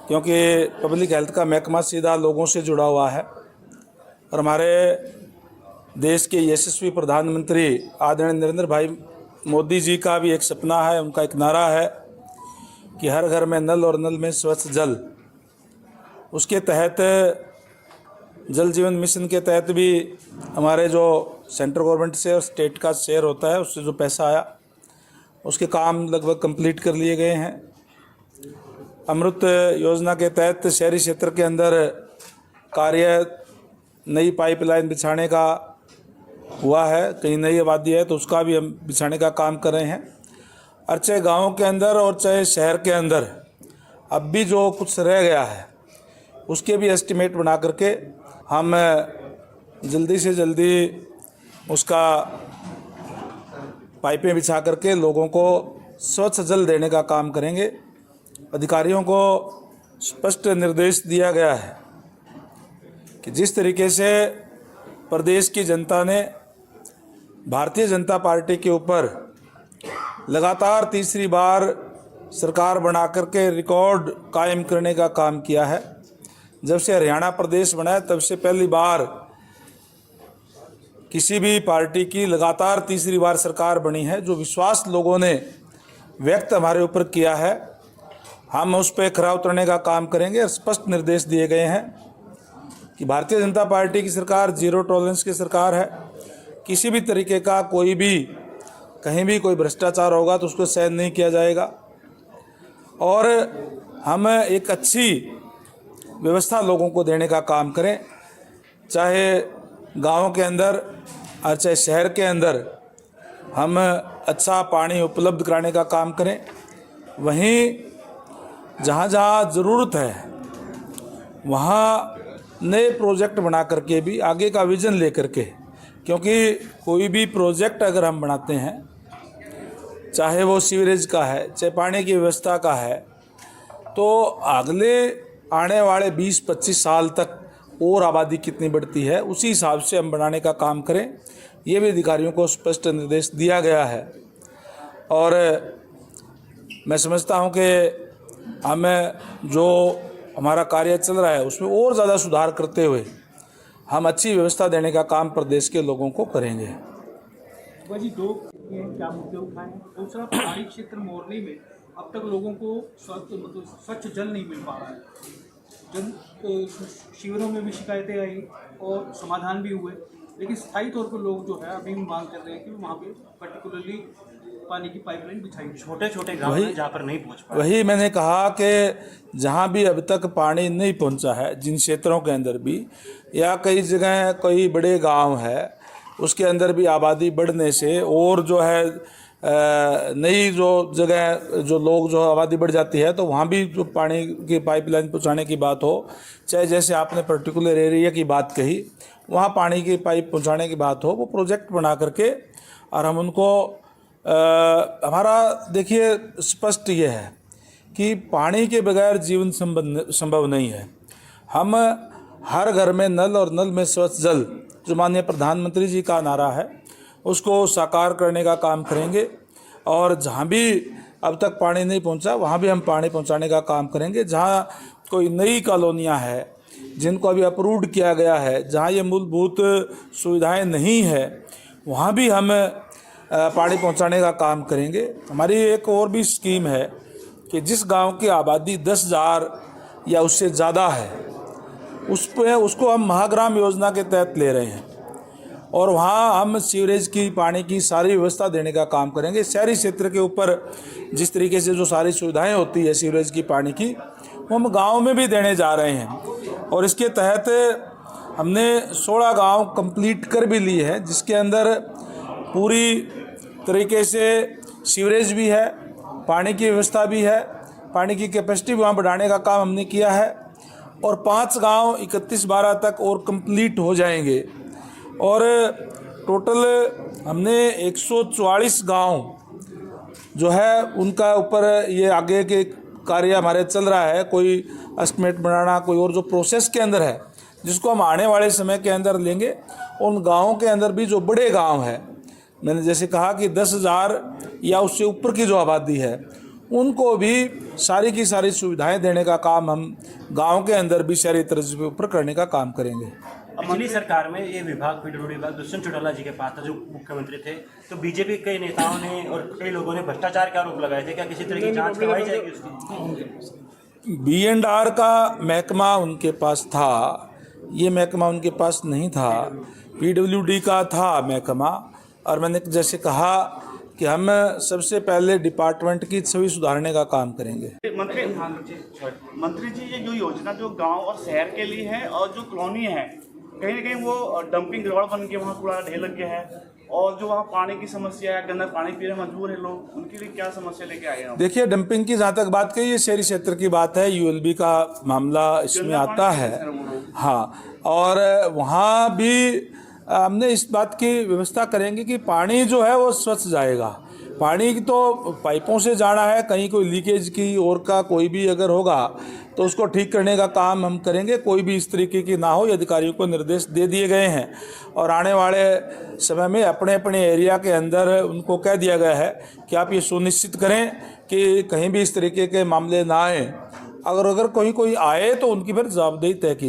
क्योंकि public health का महकमा सीधा लोगों से जुड़ा हुआ है और हमारे देश के यशस्वी प्रधानमंत्री आदरणीय नरेंद्र भाई मोदी जी का भी एक सपना है, उनका एक नारा है कि हर घर में नल और नल में स्वच्छ जल। उसके तहत जल जीवन मिशन के तहत भी हमारे जो सेंट्रल गवर्नमेंट से और स्टेट का शेयर होता है उससे जो पैसा आया उसके काम लगभग कंप्लीट कर लिए गए हैं। अमृत योजना के तहत शहरी क्षेत्र के अंदर कार्य नई पाइपलाइन बिछाने का हुआ है, कहीं नई आबादी है तो उसका भी हम बिछाने का काम कर रहे हैं। और चाहे गाँव के अंदर और चाहे शहर के अंदर अब भी जो कुछ रह गया है उसके भी एस्टिमेट बना करके हम जल्दी से जल्दी उसका पाइपें बिछा करके लोगों को स्वच्छ जल देने का काम करेंगे। अधिकारियों को स्पष्ट निर्देश दिया गया है कि जिस तरीके से प्रदेश की जनता ने भारतीय जनता पार्टी के ऊपर लगातार तीसरी बार सरकार बना करके रिकॉर्ड कायम करने का काम किया है। जब से हरियाणा प्रदेश बना है तब से पहली बार किसी भी पार्टी की लगातार तीसरी बार सरकार बनी है। जो विश्वास लोगों ने व्यक्त हमारे ऊपर किया है हम उस पर खरा उतरने का काम करेंगे। और स्पष्ट निर्देश दिए गए हैं कि भारतीय जनता पार्टी की सरकार जीरो टॉलरेंस की सरकार है। किसी भी तरीके का कोई भी कहीं भी कोई भ्रष्टाचार होगा तो उसको सहन नहीं किया जाएगा और हम एक अच्छी व्यवस्था लोगों को देने का काम करें, चाहे गाँव के अंदर और चाहे शहर के अंदर हम अच्छा पानी उपलब्ध कराने का काम करें। वहीं जहाँ जहाँ ज़रूरत है वहाँ नए प्रोजेक्ट बना करके भी आगे का विज़न ले करके, क्योंकि कोई भी प्रोजेक्ट अगर हम बनाते हैं चाहे वो सीवरेज का है चाहे पानी की व्यवस्था का है तो अगले आने वाले 20-25 साल तक और आबादी कितनी बढ़ती है उसी हिसाब से हम बनाने का काम करें। ये भी अधिकारियों को स्पष्ट निर्देश दिया गया है और मैं समझता हूँ कि हमें जो हमारा कार्य चल रहा है उसमें और ज़्यादा सुधार करते हुए हम अच्छी व्यवस्था देने का काम प्रदेश के लोगों को करेंगे। जी दो क्या मुद्दे उठाए हैं। दूसरा, पहाड़ी क्षेत्र मोरनी में अब तक लोगों को स्वच्छ जल नहीं मिल पा रहा है। जन शिविरों में भी शिकायतें आई और समाधान भी हुए, लेकिन स्थायी तौर पर लोग जो है अभी भी मांग कर रहे हैं कि वहाँ पे पर्टिकुलरली पानी की पाइपलाइन बिछाई। छोटे छोटे गाँव हैं जहाँ पर नहीं पहुँच पाए। वही मैंने कहा कि जहाँ भी अब तक पानी नहीं पहुँचा है, जिन क्षेत्रों के अंदर भी या कई जगह कोई बड़े गांव है उसके अंदर भी आबादी बढ़ने से और जो है नई जो जगह जो लोग जो आबादी बढ़ जाती है तो वहाँ भी जो पानी की पाइपलाइन पहुँचाने की बात हो, चाहे जैसे आपने पर्टिकुलर एरिया की बात कही वहाँ पानी की पाइप पहुँचाने की बात हो, वो प्रोजेक्ट बना करके और हम उनको हमारा देखिए स्पष्ट ये है कि पानी के बगैर जीवन संभव नहीं है। हम हर घर में नल और नल में स्वच्छ जल जो माननीय प्रधानमंत्री जी का नारा है उसको साकार करने का काम करेंगे और जहाँ भी अब तक पानी नहीं पहुँचा वहाँ भी हम पानी पहुँचाने का काम करेंगे। जहाँ कोई नई कॉलोनियाँ है जिनको अभी अप्रूव्ड किया गया है, जहाँ ये मूलभूत सुविधाएं नहीं है वहाँ भी हम पानी पहुँचाने का काम करेंगे। हमारी एक और भी स्कीम है कि जिस गांव की आबादी 10,000 या उससे ज़्यादा है उसको हम महाग्राम योजना के तहत ले रहे हैं और वहाँ हम सीवरेज की पानी की सारी व्यवस्था देने का काम करेंगे। शहरी क्षेत्र के ऊपर जिस तरीके से जो सारी सुविधाएं होती है सीवरेज की पानी की वो हम गाँव में भी देने जा रहे हैं और इसके तहत हमने 16 गाँव कंप्लीट कर भी लिए हैं जिसके अंदर पूरी तरीके से सीवरेज भी है, पानी की व्यवस्था भी है, पानी की कैपेसिटी वहाँ बढ़ाने का काम हमने किया है और 5 गांव 31/12 तक और कंप्लीट हो जाएंगे और टोटल हमने 144 गांव जो है उनका ऊपर ये आगे के कार्य हमारे चल रहा है। कोई एस्टिमेट बनाना कोई और जो प्रोसेस के अंदर है जिसको हम आने वाले समय के अंदर लेंगे। उन गाँवों के अंदर भी जो बड़े गाँव हैं, मैंने जैसे कहा कि 10,000 या उससे ऊपर की जो आबादी है उनको भी सारी की सारी सुविधाएं देने का काम हम गांव के अंदर भी शहरी तर्ज के ऊपर करने का काम करेंगे। पिछली सरकार में ये विभाग पीडब्ल्यूडी विभाग दुष्यंत चौटाला जी के पास था, जो मुख्यमंत्री थे, तो बीजेपी के कई नेताओं ने और कई लोगों ने भ्रष्टाचार के आरोप लगाए थे। क्या किसी तरह की जांच करवाई जाएगी उसकी? B&R का महकमा उनके पास था, ये महकमा उनके पास नहीं था, PWD का था महकमा। और मैंने जैसे कहा कि हम सबसे पहले डिपार्टमेंट की छवि सुधारने का काम करेंगे। मंत्री जी, ये जो योजना जो गांव और शहर के लिए है और जो कॉलोनी है, कहीं ना कहीं वो डंपिंग ग्राउंड बन के वहाँ कूड़ा ढेर लग गया है, और जो वहाँ पानी की समस्या है, गंदा पानी पीने मजबूर है लोग, उनके लिए क्या समस्या लेके आए हैं? देखिए, डंपिंग की जहाँ तक बात कही, ये शहरी क्षेत्र की बात है, ULB का मामला इसमें आता है। हाँ, और वहाँ भी हमने इस बात की व्यवस्था करेंगे कि पानी जो है वो स्वच्छ जाएगा। पानी की तो पाइपों से जाना है, कहीं कोई लीकेज की और का कोई भी अगर होगा तो उसको ठीक करने का काम हम करेंगे। कोई भी इस तरीके की ना हो, ये अधिकारियों को निर्देश दे दिए गए हैं और आने वाले समय में अपने अपने एरिया के अंदर उनको कह दिया गया है कि आप ये सुनिश्चित करें कि कहीं भी इस तरीके के मामले ना आए। अगर कोई आए तो उनकी फिर जवाबदेही तय की